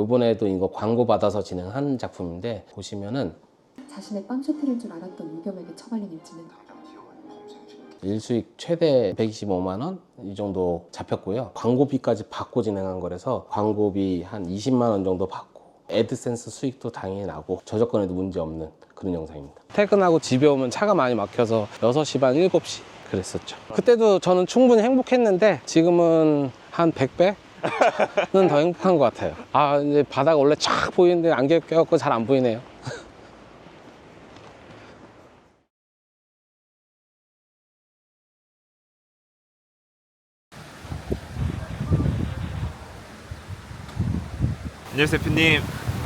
요번에도 이거 광고 받아서 진행한 작품인데 보시면은 자신의 빵쇼트인 줄 알았던 유겸에게 처발린 일지는 일수익 최대 125만 원 이 정도 잡혔고요. 광고비까지 받고 진행한 거라서 광고비 한 20만 원 정도 받고 애드센스 수익도 당연히 나고 저작권에도 문제 없는 그런 영상입니다. 퇴근하고 집에 오면 차가 많이 막혀서 6시 반 7시 그랬었죠. 그때도 저는 충분히 행복했는데 지금은 한 100배는 더 행복한 것 같아요. 아, 이제 바다가 원래 쫙 보이는데 안개 껴갖고 잘 안 보이네요. 안녕하세요 대표님.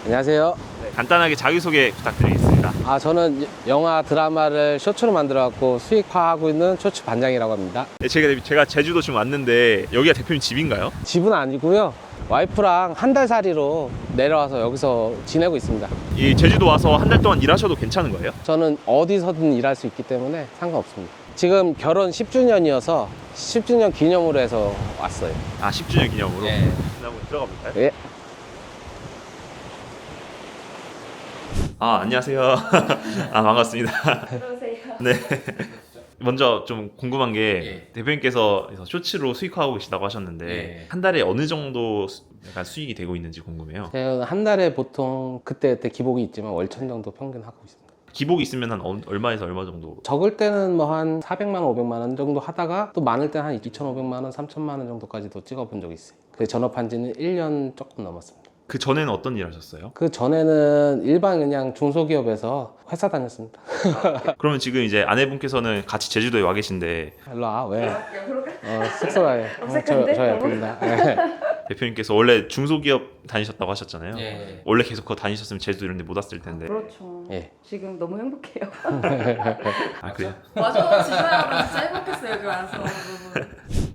안녕하세요. 간단하게 자기소개 부탁드리겠습니다. 아, 저는 영화 드라마를 쇼츠로 만들어갖고 수익화하고 있는 쇼츠 반장이라고 합니다. 네, 제가 제주도 지금 왔는데 여기가 대표님 집인가요? 집은 아니고요. 와이프랑 한 달 살이로 내려와서 여기서 지내고 있습니다. 이 제주도 와서 한 달 동안 일하셔도 괜찮은 거예요? 저는 어디서든 일할 수 있기 때문에 상관없습니다. 지금 결혼 10주년이어서 10주년 기념으로 해서 왔어요. 아 10주년 기념으로? 네. 한번 들어가 볼까요? 예. 아 안녕하세요. 아 반갑습니다. 들어오세요. 네. 먼저 좀 궁금한 게 대표님께서 쇼츠로 수익화하고 계시다고 하셨는데 한 달에 어느 정도 약간 수익이 되고 있는지 궁금해요. 제가 한 달에 보통 그때 기복이 있지만 월천 정도 평균 하고 있습니다. 기복이 있으면 한 얼마에서 얼마 정도? 적을 때는 뭐 한 400만 원, 500만 원 정도 하다가 또 많을 때는 한 2,500만 원, 3,000만 원 정도까지도 찍어본 적이 있어요. 그 전업한 지는 1년 조금 넘었습니다. 그 전에는 어떤 일 하셨어요? 그 전에는 일반 그냥 중소기업에서 회사 다녔습니다. 그러면 지금 이제 아내분께서는 같이 제주도에 와 계신데 일로 와, 왜? 쑥스러워요. 어색한데? 저 예쁩니다. 네. 대표님께서 원래 중소기업 다니셨다고 하셨잖아요. 예. 원래 계속 그거 다니셨으면 제주도 이런 데 못 왔을 텐데. 그렇죠. 예. 지금 너무 행복해요. 아 그래요? 맞아, 진짜 진짜 행복했어요 여기 와서.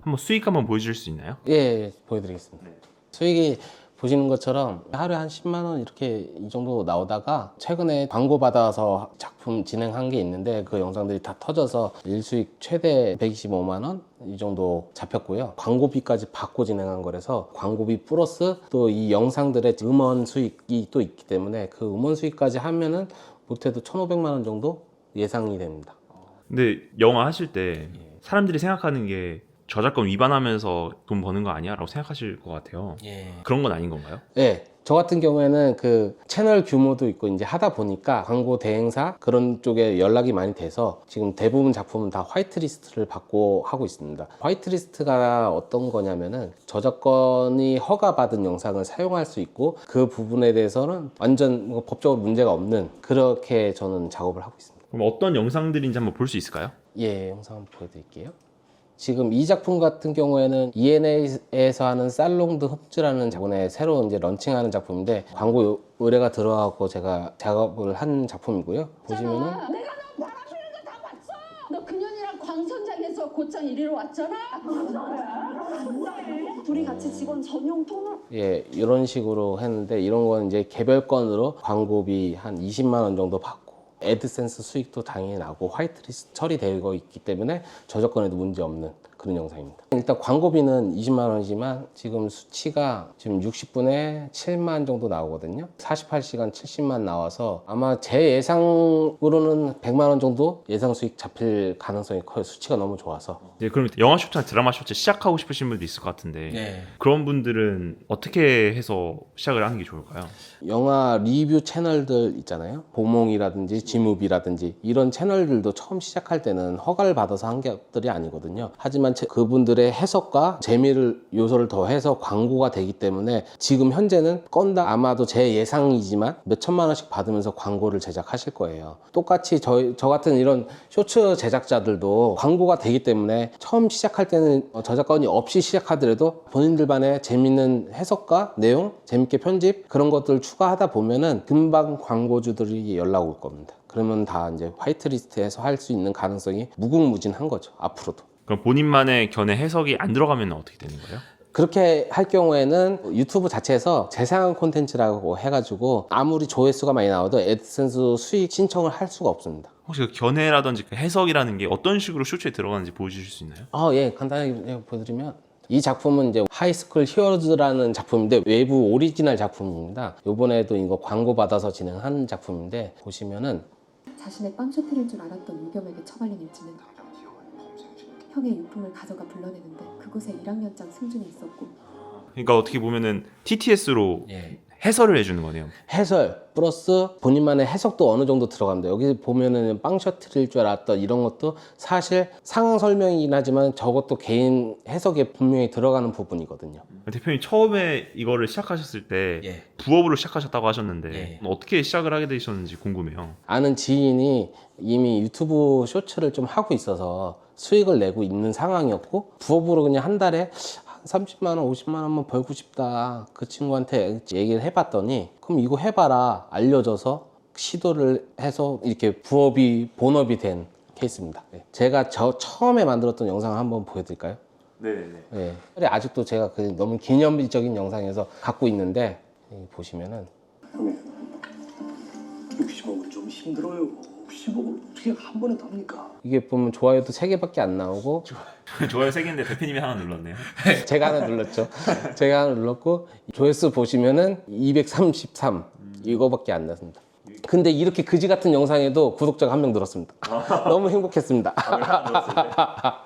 한번 수익 한번 보여주실 수 있나요? 예, 보여드리겠습니다. 수익이 보시는 것처럼 하루에 한 10만 원 이렇게 이 정도 나오다가 최근에 광고 받아서 작품 진행한 게 있는데 그 영상들이 다 터져서 일수익 최대 125만 원 이 정도 잡혔고요. 광고비까지 받고 진행한 거라서 광고비 플러스 또 이 영상들의 음원 수익이 또 있기 때문에 그 음원 수익까지 하면은 못해도 1,500만 원 정도 예상이 됩니다. 근데 영화 하실 때 사람들이 생각하는 게 저작권 위반하면서 돈 버는 거 아니야? 라고 생각하실 것 같아요. 그런 건 아닌 건가요? 네, 저 같은 경우에는 그 채널 규모도 있고 이제 하다 보니까 광고 대행사 그런 쪽에 연락이 많이 돼서 지금 대부분 작품은 다 화이트리스트를 받고 하고 있습니다. 화이트리스트가 어떤 거냐면은 저작권이 허가받은 영상을 사용할 수 있고 그 부분에 대해서는 완전 뭐 법적으로 문제가 없는 그렇게 저는 작업을 하고 있습니다. 그럼 어떤 영상들인지 한번 볼 수 있을까요? 예, 영상 한번 보여드릴게요. 지금 이 작품 같은 경우에는 ENA에서 하는 살롱드 흡즈라는 작품에 새로 이제 런칭하는 작품인데 광고 의뢰가 들어와서 제가 작업을 한 작품이고요. 보시면은 내가 너 바라주는 거 다 봤어. 너 그년이랑 광선장에서 곧장 이리로 왔잖아. 둘이 같이 직원 전용 통화. 예, 이런 식으로 했는데 이런 건 이제 개별건으로 광고비 한 20만 원 정도 받고 애드센스 수익도 당연히 나고 화이트리스트 처리되고 있기 때문에 저작권에도 문제 없는 그런 영상입니다. 일단 광고비는 20만 원이지만 지금 수치가 지금 60분에 7만 정도 나오거든요. 48시간 70만 나와서 아마 제 예상으로는 100만 원 정도 예상 수익 잡힐 가능성이 커요. 수치가 너무 좋아서. 네, 그럼 영화 쇼츠나 드라마 쇼츠 시작하고 싶으신 분도 있을 것 같은데 그런 분들은 어떻게 해서 시작을 하는 게 좋을까요? 영화 리뷰 채널들 있잖아요. 보몽이라든지 지무비라든지 이런 채널들도 처음 시작할 때는 허가를 받아서 한 것들이 아니거든요. 하지만 그분들의 해석과 재미를 요소를 더해서 광고가 되기 때문에 지금 현재는 건당 아마도 제 예상이지만 몇 천만 원씩 받으면서 광고를 제작하실 거예요. 똑같이 저 같은 이런 쇼츠 제작자들도 광고가 되기 때문에 처음 시작할 때는 저작권이 없이 시작하더라도 본인들만의 재밌는 해석과 내용, 재밌게 편집 그런 것들을 추가하다 보면은 금방 광고주들이 연락 올 겁니다. 그러면 다 이제 화이트리스트에서 할 수 있는 가능성이 무궁무진한 거죠. 앞으로도. 그럼 본인만의 견해 해석이 안 들어가면 어떻게 되는 거예요? 그렇게 할 경우에는 유튜브 자체에서 재생한 콘텐츠라고 해가지고 아무리 조회수가 많이 나와도 애드센스 수익 신청을 할 수가 없습니다. 혹시 그 견해라든지 그 해석이라는 게 어떤 식으로 쇼츠에 들어가는지 보여주실 수 있나요? 예, 간단하게 보여드리면 이 작품은 이제 하이스쿨 히어로즈라는 작품인데 외부 오리지널 작품입니다. 요번에도 이거 광고 받아서 진행한 작품인데 보시면은 자신의 빵 셔틀일 줄 알았던 유겸에게 처발린 일진은 형의 유품을 가져가 불러내는데 그곳에 1학년장 승준이 있었고 그러니까 어떻게 보면은 TTS로 해설을 해주는 거네요. 해설 플러스 본인만의 해석도 어느 정도 들어갑니다. 여기 보면은 빵 셔틀일 줄 알았던 이런 것도 사실 상황 설명이긴 하지만 저것도 개인 해석에 분명히 들어가는 부분이거든요. 대표님 처음에 이거를 시작하셨을 때 부업으로 시작하셨다고 하셨는데 어떻게 시작을 하게 되셨는지 궁금해요. 아는 지인이 이미 유튜브 쇼츠를 좀 하고 있어서 수익을 내고 있는 상황이었고 부업으로 그냥 한 달에 한 30만 원, 50만 원만 벌고 싶다. 그 친구한테 얘기를 해봤더니 그럼 이거 해봐라 알려줘서 시도를 해서 이렇게 부업이 본업이 된 케이스입니다. 제가 처음에 만들었던 영상을 한번 보여드릴까요? 네네네. 네. 아직도 제가 그 너무 기념비적인 영상에서 갖고 있는데 보시면은 형님 60억은 좀 힘들어요. 60억을 어떻게 한 번에 답니까? 이게 보면 좋아요도 3개밖에 안 나오고 좋아요 3개인데 대표님이 하나 눌렀네요. 제가 하나 눌렀죠. 제가 하나 눌렀고 조회수 보시면은 233 이거밖에 안 났습니다. 근데 이렇게 그지 같은 영상에도 구독자가 1명 늘었습니다. 너무 행복했습니다.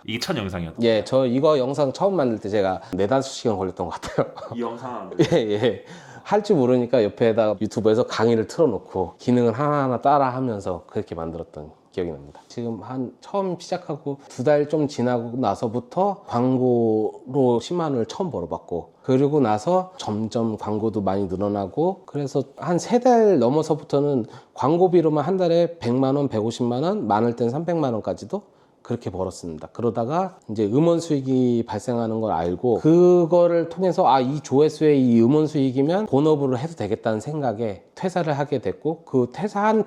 이게 첫 영상이었다. 예, 저 이거 영상 처음 만들 때 제가 4-5시간 걸렸던 것 같아요. 이 영상 예. 할 줄 모르니까 옆에다가 유튜브에서 강의를 틀어놓고 기능을 하나하나 따라 하면서 그렇게 만들었던 기억이 납니다. 지금 한 처음 시작하고 2달 좀 지나고 나서부터 광고로 10만 원을 처음 벌어봤고 그리고 나서 점점 광고도 많이 늘어나고 그래서 한 3달 넘어서부터는 광고비로만 한 달에 100만 원, 150만 원, 많을 땐 300만 원까지도 그렇게 벌었습니다. 그러다가 이제 음원 수익이 발생하는 걸 알고 그거를 통해서 이 조회수의 이 음원 수익이면 본업으로 해도 되겠다는 생각에 퇴사를 하게 됐고 그 퇴사한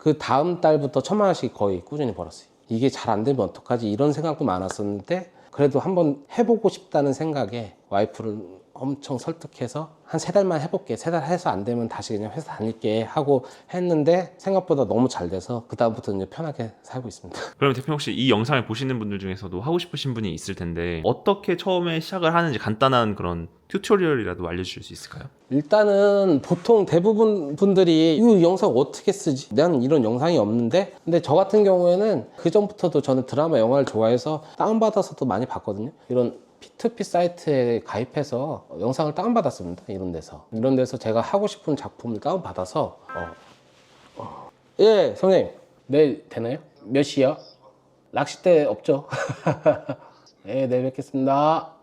그 다음 달부터 1,000만 원씩 거의 꾸준히 벌었어요. 이게 잘 안 되면 어떡하지 이런 생각도 많았었는데 그래도 한번 해보고 싶다는 생각에 와이프를 엄청 설득해서 한 3달만 해볼게. 3달 해서 안 되면 다시 그냥 회사 다닐게 하고 했는데 생각보다 너무 잘 돼서 그 다음부터 이제 편하게 살고 있습니다. 그럼 대표님 혹시 이 영상을 보시는 분들 중에서도 하고 싶으신 분이 있을 텐데 어떻게 처음에 시작을 하는지 간단한 그런 튜토리얼이라도 알려주실 수 있을까요? 일단은 보통 대부분 분들이 이 영상 어떻게 쓰지? 나는 이런 영상이 없는데 근데 저 같은 경우에는 그 전부터도 저는 드라마 영화를 좋아해서 다운받아서도 많이 봤거든요. 이런 P2P 사이트에 가입해서 영상을 다운받았습니다. 이런 데서 제가 하고 싶은 작품을 다운받아서 예 선생님 내일 되나요? 몇 시요? 낚싯대 없죠? 네, 내일 뵙겠습니다.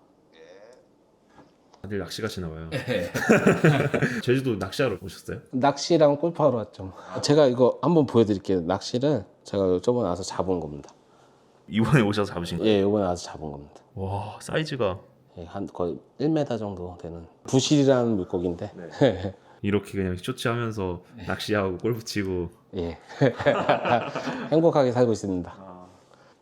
다들 낚시 가시나 봐요. 제주도 낚시하러 오셨어요? 낚시랑 골프하러 왔죠. 제가 이거 한번 보여드릴게요. 낚시를 제가 저번에 와서 잡은 겁니다. 이번에 오셔서 잡으신 거예요? 예, 이번에 와서 잡은 겁니다. 와 사이즈가 예, 한 거의 1m 정도 되는 부실이라는 물고기인데 이렇게 그냥 쇼츠하면서 낚시하고 골프 치고 예 행복하게 살고 있습니다.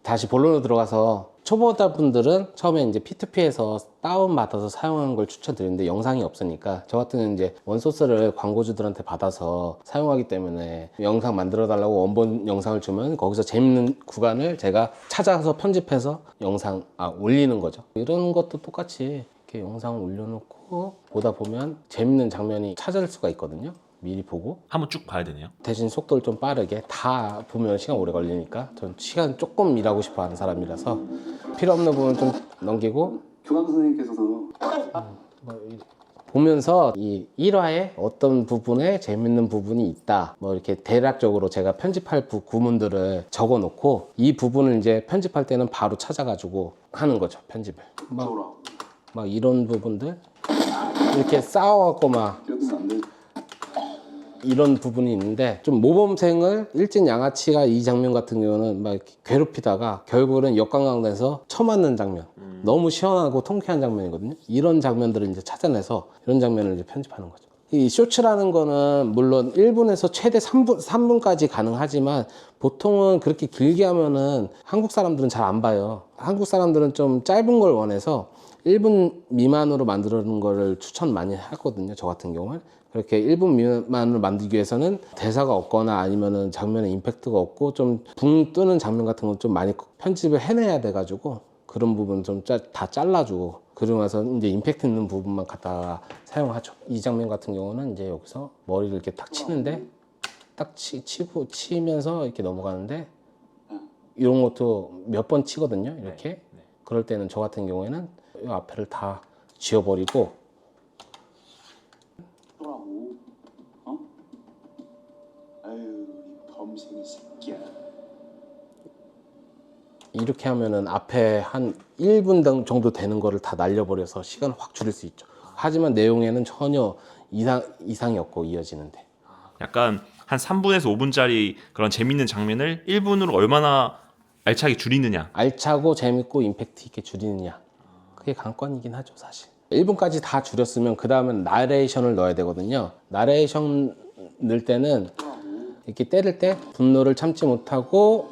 다시 본론으로 들어가서 초보자분들은 처음에 이제 P2P에서 다운받아서 사용하는 걸 추천드리는데 영상이 없으니까 저 같은 경우는 이제 원소스를 광고주들한테 받아서 사용하기 때문에 영상 만들어 달라고 원본 영상을 주면 거기서 재밌는 구간을 제가 찾아서 편집해서 영상 올리는 거죠. 이런 것도 똑같이 이렇게 영상을 올려놓고 보다 보면 재밌는 장면이 찾을 수가 있거든요. 미리 보고 한번 쭉 봐야 되네요. 대신 속도를 좀 빠르게 다 보면 시간 오래 걸리니까 전 시간 조금 일하고 싶어 하는 사람이라서 필요 없는 부분 좀 넘기고 교감 선생님께서도 보면서 이 1화에 어떤 부분에 재밌는 부분이 있다 뭐 이렇게 대략적으로 제가 편집할 구문들을 적어 놓고 이 부분을 이제 편집할 때는 바로 찾아가지고 하는 거죠. 편집을 막 이런 부분들 이렇게 싸워갖고 막 이러면 안 돼. 이런 부분이 있는데 좀 모범생을 일진 양아치가 이 장면 같은 경우는 막 이렇게 괴롭히다가 결국은 역관광돼서 쳐맞는 장면 너무 시원하고 통쾌한 장면이거든요. 이런 장면들을 이제 찾아내서 이런 장면을 이제 편집하는 거죠. 이 쇼츠라는 거는 물론 1분에서 최대 3분까지 가능하지만 보통은 그렇게 길게 하면은 한국 사람들은 잘 안 봐요. 한국 사람들은 좀 짧은 걸 원해서 1분 미만으로 만드는 거를 추천 많이 하거든요. 저 같은 경우는. 그렇게 1분 미만으로 만들기 위해서는 대사가 없거나 아니면은 장면에 임팩트가 없고 좀 붕 뜨는 장면 같은 건 좀 많이 편집을 해내야 돼가지고 그런 부분 좀 다 잘라주고 그러고 나서 이제 임팩트 있는 부분만 갖다가 사용하죠. 이 장면 같은 경우는 이제 여기서 머리를 이렇게 딱 치는데 딱 치면서 이렇게 넘어가는데 이런 것도 몇 번 치거든요. 이렇게. 그럴 때는 저 같은 경우에는 이 앞에를 다 지워버리고 뭐라고? 어? 아유, 이 범생이 새끼야. 이렇게 하면은 앞에 한 1분 정도 되는 거를 다 날려버려서 시간을 확 줄일 수 있죠. 하지만 내용에는 전혀 이상이 없고 이어지는데. 약간 한 3분에서 5분짜리 그런 재밌는 장면을 1분으로 얼마나 알차게 줄이느냐. 알차고 재밌고 임팩트 있게 줄이느냐. 그게 관건이긴 하죠, 사실. 1분까지 다 줄였으면 그 다음은 나레이션을 넣어야 되거든요. 나레이션 넣을 때는 이렇게 때릴 때 분노를 참지 못하고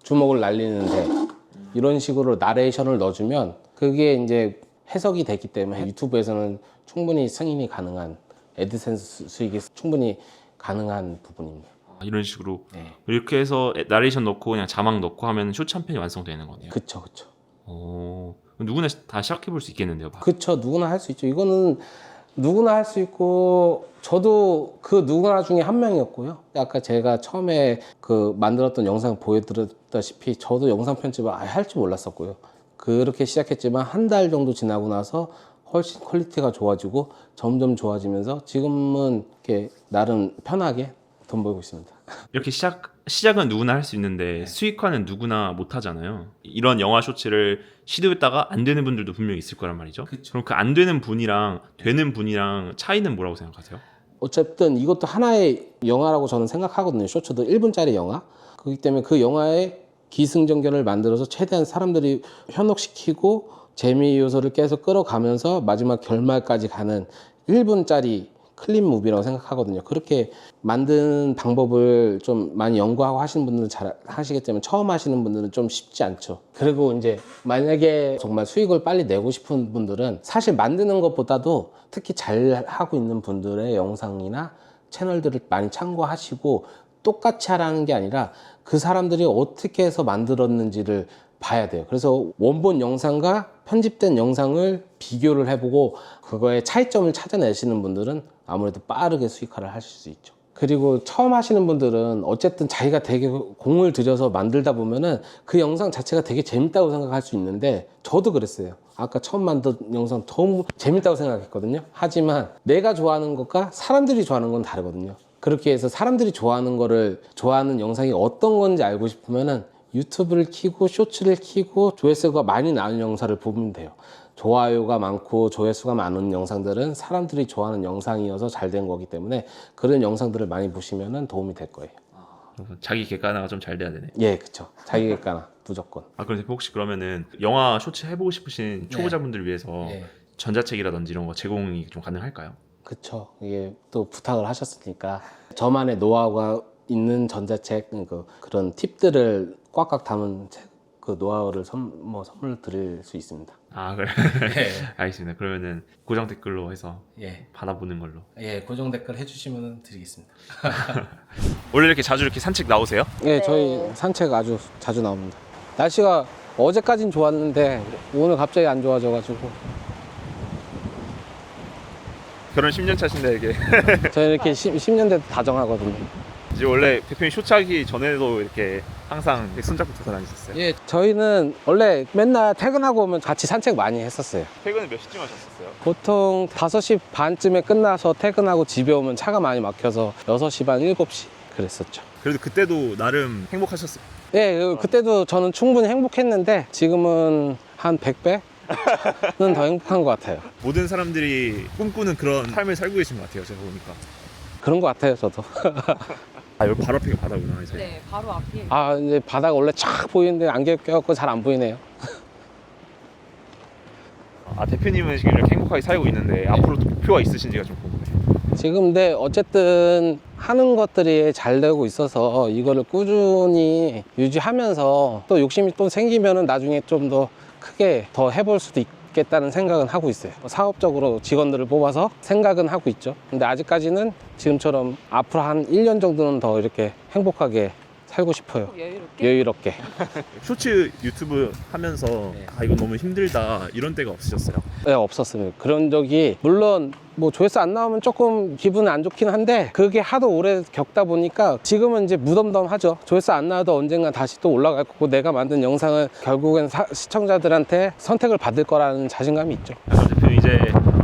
주먹을 날리는데 이런 식으로 나레이션을 넣어주면 그게 이제 해석이 되기 때문에 유튜브에서는 충분히 승인이 가능한 애드센스 수익이 충분히 가능한 부분입니다. 이런 식으로 네. 이렇게 해서 나레이션 넣고 그냥 자막 넣고 하면 쇼츠 한 편이 완성되는 거네요. 그쵸. 오, 누구나 다 시작해 볼 수 있겠는데요. 그쵸. 누구나 할 수 있죠. 이거는 누구나 할 수 있고 저도 그 누구나 중에 한 명이었고요. 아까 제가 처음에 그 만들었던 영상 보여드렸다시피 저도 영상 편집을 아예 할 줄 몰랐었고요. 그렇게 시작했지만 한 달 정도 지나고 나서 훨씬 퀄리티가 좋아지고 점점 좋아지면서 지금은 이렇게 나름 편하게 돈 벌고 있습니다. 이렇게 시작은 누구나 할 수 있는데 수익화는 누구나 못 하잖아요. 이런 영화 쇼츠를 시도했다가 안 되는 분들도 분명히 있을 거란 말이죠. 그럼 그 안 되는 분이랑 되는 분이랑 차이는 뭐라고 생각하세요? 어쨌든 이것도 하나의 영화라고 저는 생각하거든요. 쇼츠도 1분짜리 영화. 그렇기 때문에 그 영화의 기승전결을 만들어서 최대한 사람들이 현혹시키고 재미 요소를 계속 끌어가면서 마지막 결말까지 가는 1분짜리 클립 무비라고 생각하거든요. 그렇게 만드는 방법을 좀 많이 연구하고 하시는 분들은 잘 하시겠지만 처음 하시는 분들은 좀 쉽지 않죠. 그리고 이제 만약에 정말 수익을 빨리 내고 싶은 분들은 사실 만드는 것보다도 특히 잘 하고 있는 분들의 영상이나 채널들을 많이 참고하시고 똑같이 하라는 게 아니라 그 사람들이 어떻게 해서 만들었는지를 봐야 돼요. 그래서 원본 영상과 편집된 영상을 비교를 해보고 그거의 차이점을 찾아내시는 분들은 아무래도 빠르게 수익화를 하실 수 있죠. 그리고 처음 하시는 분들은 어쨌든 자기가 되게 공을 들여서 만들다 보면은 그 영상 자체가 되게 재밌다고 생각할 수 있는데 저도 그랬어요. 아까 처음 만든 영상 너무 재밌다고 생각했거든요. 하지만 내가 좋아하는 것과 사람들이 좋아하는 건 다르거든요. 그렇게 해서 사람들이 좋아하는 영상이 어떤 건지 알고 싶으면은 유튜브를 키고 쇼츠를 키고 조회수가 많이 나는 영상을 보면 돼요. 좋아요가 많고 조회수가 많은 영상들은 사람들이 좋아하는 영상이어서 잘 된 거기 때문에 그런 영상들을 많이 보시면 도움이 될 거예요. 자기 객관화가 좀 잘 돼야 되네. 예, 그쵸. 자기 객관화 무조건. 그럼 대표 혹시 그러면은 영화 쇼츠 해보고 싶으신 초보자분들 위해서 전자책이라든지 이런 거 제공이 좀 가능할까요? 그쵸. 이게 또 부탁을 하셨으니까 저만의 노하우가 있는 전자책 그런 팁들을 꽉꽉 담은 책, 그 노하우를 선물 드릴 수 있습니다. 그래. 알겠습니다. 그러면은 고정 댓글로 해서 받아보는 걸로. 고정 댓글 해주시면 드리겠습니다. 원래 이렇게 자주 이렇게 산책 나오세요? 예, 저희 산책 아주 자주 나옵니다. 날씨가 어제까진 좋았는데 오늘 갑자기 안 좋아져가지고 결혼 10년 차신데 이게 저희 이렇게 10년 돼 다정하거든요. 이제 원래 대표님 쇼츠하기 전에도 이렇게 항상 손잡고 돌아다니셨어요? 예, 저희는 원래 맨날 퇴근하고 오면 같이 산책 많이 했었어요. 퇴근은 몇 시쯤 하셨었어요? 보통 5시 반쯤에 끝나서 퇴근하고 집에 오면 차가 많이 막혀서 6시 반, 7시 그랬었죠. 그래도 그때도 나름 행복하셨어요? 예, 그때도 저는 충분히 행복했는데 지금은 한 100배는 더 행복한 것 같아요. 모든 사람들이 꿈꾸는 그런 삶을 살고 계신 것 같아요, 제가 보니까. 그런 것 같아요, 저도. 여기 바로 앞에가 바다구나, 이제. 네, 바로 앞이. 이제 바다가 원래 쫙 보이는데 안개 껴갖고 잘 안 보이네요. 대표님은 지금 이렇게 행복하게 살고 있는데 앞으로 또 목표가 있으신지가 좀 궁금해요. 지금 근데 어쨌든 하는 것들이 잘 되고 있어서 이거를 꾸준히 유지하면서 또 욕심이 또 생기면은 나중에 좀 더 크게 더 해볼 수도 있겠다는 생각은 하고 있어요. 사업적으로 직원들을 뽑아서 생각은 하고 있죠. 근데 아직까지는 지금처럼 앞으로 한 1년 정도는 더 이렇게 행복하게 살고 싶어요. 여유롭게. 여유롭게. 쇼츠 유튜브 하면서 아 이거 너무 힘들다 이런 때가 없으셨어요? 네, 없었어요. 그런 적이 물론 뭐 조회수 안 나오면 조금 기분은 안 좋긴 한데 그게 하도 오래 겪다 보니까 지금은 이제 무덤덤하죠. 조회수 안 나와도 언젠가 다시 또 올라갈 거고 내가 만든 영상을 결국엔 시청자들한테 선택을 받을 거라는 자신감이 있죠. 그래서 대표님 이제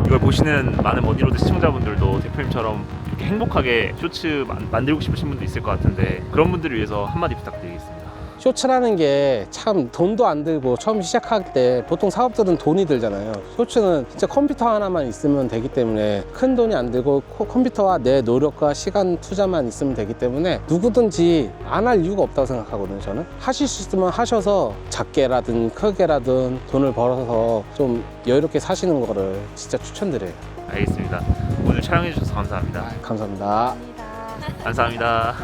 이걸 보시는 많은 머니로드 시청자분들도 대표님처럼 이렇게 행복하게 쇼츠 만들고 싶으신 분도 있을 것 같은데 그런 분들을 위해서 한마디 부탁드리겠습니다. 쇼츠라는 게 참 돈도 안 들고 처음 시작할 때 보통 사업들은 돈이 들잖아요. 쇼츠는 진짜 컴퓨터 하나만 있으면 되기 때문에 큰 돈이 안 들고 컴퓨터와 내 노력과 시간 투자만 있으면 되기 때문에 누구든지 안 할 이유가 없다고 생각하거든요. 저는 하실 수 있으면 하셔서 작게라든 크게라든 돈을 벌어서 좀 여유롭게 사시는 거를 진짜 추천드려요. 알겠습니다. 오늘 촬영해 주셔서 감사합니다. 감사합니다. 감사합니다.